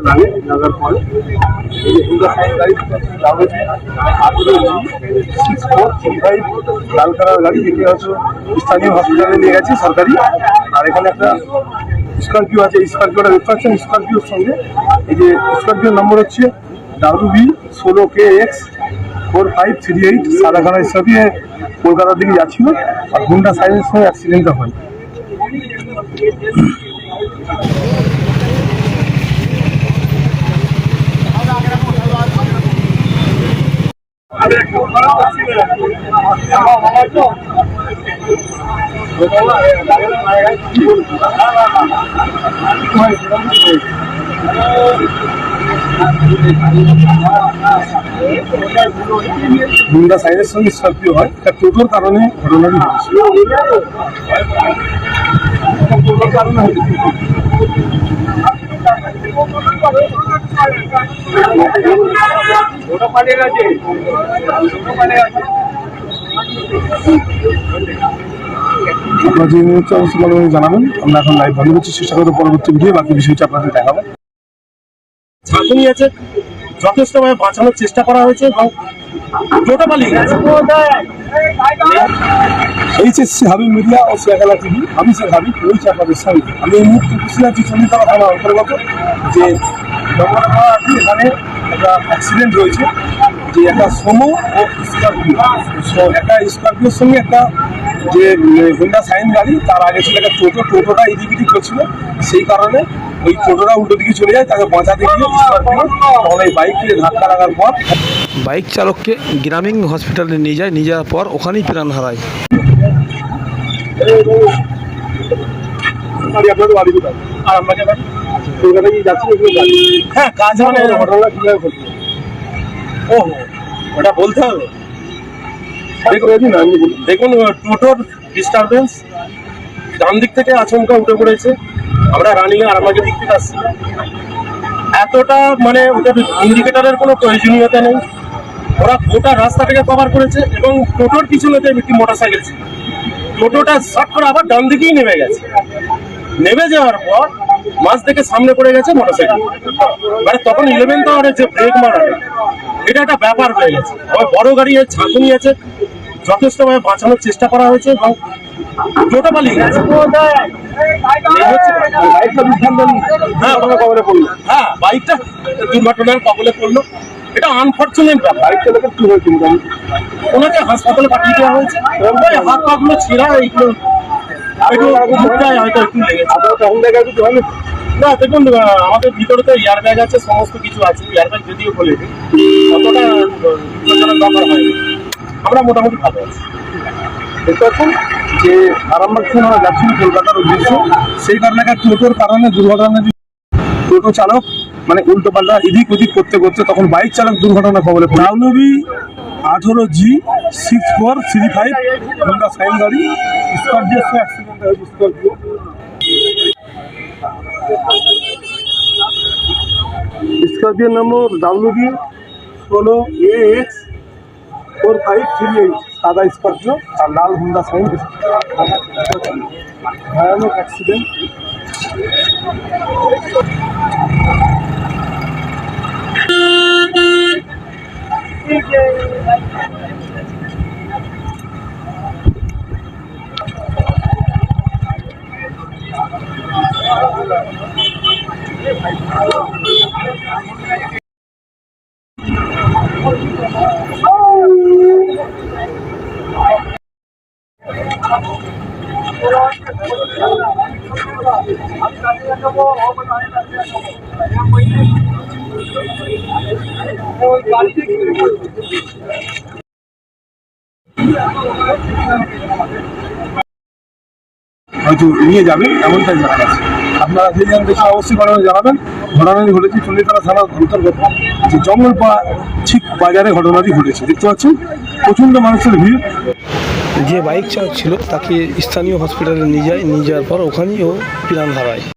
লাগে লাগার পরে এই যে হুন্ডা সাইন গাড়ি লাল কালার গাড়ি দেখে হচ্ছে স্থানীয় হসপিটালে নিয়ে গেছে সরকারি। আর এখানে একটা স্করপিও আছে, স্করপিওটা দেখতে পাচ্ছেন। স্করপিওর সঙ্গে এই যে স্করপিওর নম্বর হচ্ছে WB16KX4538 সাদা কালার স্করপিও কলকাতার দিকে যাচ্ছিল। আর হুন্ডা সাইনের সঙ্গে অ্যাক্সিডেন্টটা হয়। হুন্ডা সাইনের সঙ্গে স্করপিও হয়, তার টোটোর কারণে ঘটনাটি হয়েছিল। আপনারা যে মুহূর্তে অবস্থা জানাবেন, আমরা এখন লাইভ বন্ধ করছি। চেষ্টা করবো পরবর্তী ভিডিও বাকি বিষয়টা আপনাদের দেখাবো। ঝাঁকুনি আছে, যথেষ্টভাবে বাঁচানোর চেষ্টা করা হয়েছে এবং টোটো পালিয়ে গেছে। এইচএসসি হাবিব মিডিয়া ও শেখালা টিভি, আমি শেখ হাবিব, রয়েছে আপনাদের সঙ্গে। আমি এই মুহূর্তে উপস্থিত আছি চণ্ডীতলা থানা অন্তর্গত যে এখানে একটা অ্যাক্সিডেন্ট হয়েছে। যে একটা সোমো ও স্করপিও, একটা স্করপিওর সঙ্গে একটা যে হুন্ডা সাইন গাড়ি, তার আগে ছিল একটা টোটোটা এদিক করছিল। সেই কারণে ওই টোটোটা উল্টো দিকে চলে যায়, তাকে বাঁচাতে গিয়ে স্করপিও তখন এই বাইকে ধাক্কা লাগার পর বাইক চালককে গ্রামীণ হসপিটালে নিয়ে যায়। নিয়ে যাওয়ার পর ওখানেই প্রাণ হারায়। আপনাদের বাড়ি কোথায়? আর আপনাকে কলকাতায় যাচ্ছিল? হ্যাঁ, কাজ মানে ঘটনা কিভাবে ঘটলো? ও ওটা বলতে হবে। দেখুন, টোটোর ডিস্টারবেন্স ডান দিক থেকে আচমকা উঠে পড়েছে। আমরা রানিং আরামবাগের দিক থেকে আসছি। এতটা মানে ওদের ইন্ডিকেটারের কোনো প্রয়োজনীয়তা নেই। ওরা গোটা রাস্তাটাকে কভার করেছে এবং টোটোর পিছনেতে একটি মোটরসাইকেল ছিল। টোটোটা শর্ট করে আবার ডান দিকেই নেমে গেছে। নেমে যাওয়ার পর মাঝ থেকে সামনে পড়ে গেছে মোটরসাইকেল। মানে তখন 11th আওয়ারে যে ব্রেক মারাটা, এটা একটা ব্যাপার হয়ে গেছে। আবার বড় গাড়ি ঝাঁকুনি আছে, যথেষ্টভাবে বাঁচানোর চেষ্টা করা হয়েছে এবং টোটো পালিয়ে গেছে। হ্যাঁ, বাইকটা দুর্ঘটনার কবলে পড়লো। এটা আনফর্চুনেট ব্যাপার। বাইক চালকের কি হয়েছিল? ওনাকে হাসপাতালে পাঠিয়ে দেওয়া হয়েছে। হাত পা গুলো ছিঁড়া, এইগুলো একটু মুখটায় হয়তো একটু লেগেছে। তখন দেখা কিছু হয়নি? না, দেখুন, আমাদের ভিতরে তো এয়ার ব্যাগ আছে, সমস্ত কিছু আছে। এয়ার ব্যাগ যদিও বলে অতটা বিপজ্জনক ব্যাপার হয়নি। আমরা মোটামুটি ভালো আছি। দেখতে পাচ্ছেন যে আরামবাগ থেকে আমরা যাচ্ছি কলকাতার উদ্দেশ্যে। সেই কারণে একটা টোটোর কারণে দুর্ঘটনা, টোটো চালক মানে উল্টো পাল্টা এদিক ওদিক করতে করতে তখন বাইক চালক দুর্ঘটনা খবরে WB18G6435 হুন্ডা সাইন গাড়ি স্করপিওর সঙ্গে অ্যাক্সিডেন্ট হয়েছে। স্করপিওর নম্বর WB16AX4538 সাদা স্করপিও আর লাল হুন্ডা সাইন। ভয়ানক অ্যাক্সিডেন্ট। হয়তো নিয়ে যাবে এমনটাই জানা গেছে। আপনারা যে যেন দেখে অবশ্যই জানাবেন। ঘটনাটি ঘটেছে চণ্ডীতলা থানার অন্তর্গত যে জঙ্গলপাড়া ঠিক বাজারে ঘটনাটি ঘটেছে। দেখতে পাচ্ছেন প্রচণ্ড মানুষের ভিড়। যে বাইক চালক ছিল তাকে স্থানীয় হসপিটালে নিয়ে যায়। নিয়ে যাওয়ার পর ওখানেই ও প্রাণ হারায়।